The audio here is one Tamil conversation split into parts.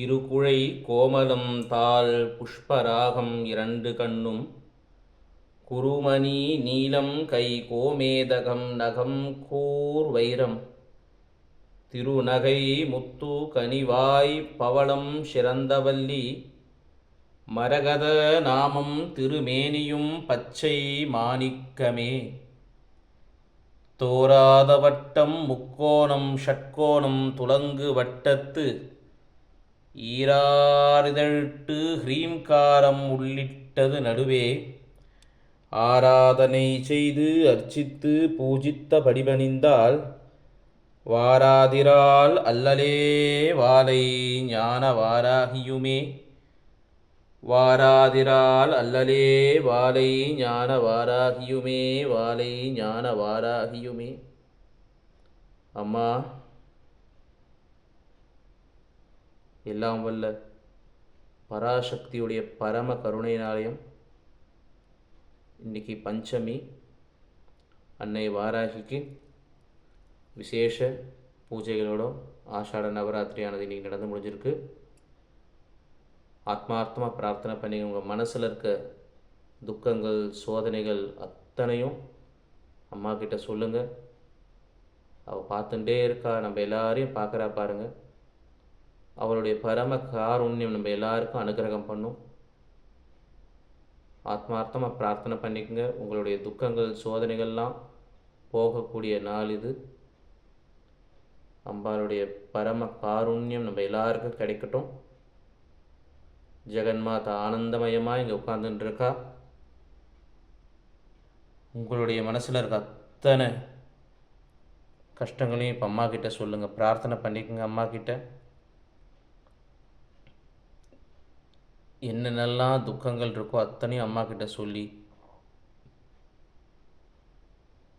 இருகுழை கோமலம் தாள் புஷ்பராகம் இரண்டு கண்ணும் குருமணி நீலம் கை கோமேதகம் நகம் கூர் வைரம் திருநகை முத்து கனிவாய் பவளம் சிறந்தவல்லி மரகத நாமம் திருமேனியும் பச்சை மாணிக்கமே தோராத வட்டம் முக்கோணம் ஷட்கோணம் துலங்கு வட்டத்து ஈராறிதழ்ட்டு ஹ்ரீம்காரம் உள்ளிட்டது நடுவே ஆராதனை செய்து அர்ச்சித்து பூஜித்த படிபணிந்தால் வாராதிரால் அல்லலே வாலை ஞான வாராகியுமே வாராதிரால் அல்லலே வாலை ஞான வாராகியுமே வாலை ஞான வாராகியுமே. அம்மா, எல்லாம் வல்ல பராசக்தியுடைய பரம கருணையினாலயம் இன்றைக்கி பஞ்சமி, அன்னை வாராகிக்கு விசேஷ பூஜைகளோட ஆஷாட நவராத்திரியானது இன்றைக்கி நடந்து முடிஞ்சிருக்கு. ஆத்மார்த்தமாக பிரார்த்தனை பண்ணி உங்கள் மனசில் இருக்க துக்கங்கள் சோதனைகள் அத்தனையும் அம்மா கிட்ட சொல்லுங்கள். அவள் பார்த்துட்டே இருக்கா, நம்ம எல்லாரையும் பார்க்குறா பாருங்கள். அவளுடைய பரம காருண்யம் நம்ம எல்லாருக்கும் அனுகிரகம் பண்ணும். ஆத்மார்த்தமாக பிரார்த்தனை பண்ணிக்கங்க. உங்களுடைய துக்கங்கள் சோதனைகள்லாம் போகக்கூடிய நாள் இது. அம்பாளுடைய பரம காருண்யம் நம்ம எல்லாருக்கும் கிடைக்கட்டும். ஜெகன்மாதா ஆனந்தமயமாக இங்கே உட்கார்ந்துட்டுருக்கா. உங்களுடைய மனசில் இருக்க அத்தனை கஷ்டங்களையும் இப்போ அம்மா கிட்ட சொல்லுங்கள், பிரார்த்தனை பண்ணிக்கோங்க. அம்மா கிட்ட என்னென்னலாம் துக்கங்கள் இருக்கோ அத்தனையும் அம்மா கிட்ட சொல்லி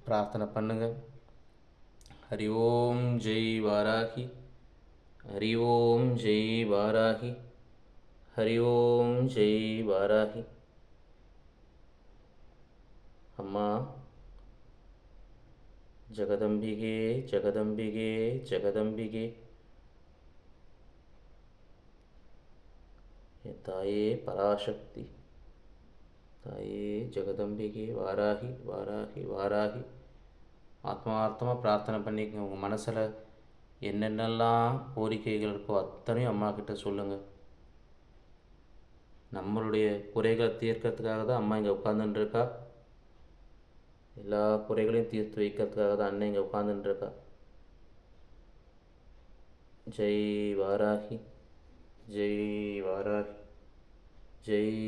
பிரார்த்தனை பண்ணுங்க. ஹரி ஓம் ஜெய் வாராகி, ஹரி ஓம் ஜெய் வாராகி, ஹரி ஓம் ஜெய் வாராகி. அம்மா, ஜெகதம்பிகே ஜெகதம்பிகே ஜெகதம்பிகே, என் தாயே பராசக்தி, தாயே ஜெகதம்பிகே வாராகி வாராகி வாராகி. ஆத்மார்த்தமாக பிரார்த்தனை பண்ணிக்கங்க. உங்கள் மனசில் என்னென்னலாம் கோரிக்கைகள் இருக்கோ அத்தனையும் அம்மா கிட்ட சொல்லுங்கள். நம்மளுடைய குறைகளை தீர்க்கறதுக்காக தான் அம்மா இங்கே உட்காந்துட்டுருக்கா. எல்லா குறைகளையும் தீர்த்து வைக்கிறதுக்காக தான் அண்ணன் இங்கே உட்காந்துட்டுருக்கா. ஜெய் வாராகி, ஜெய் வாராகி, ஜெய்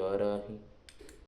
வாராகி.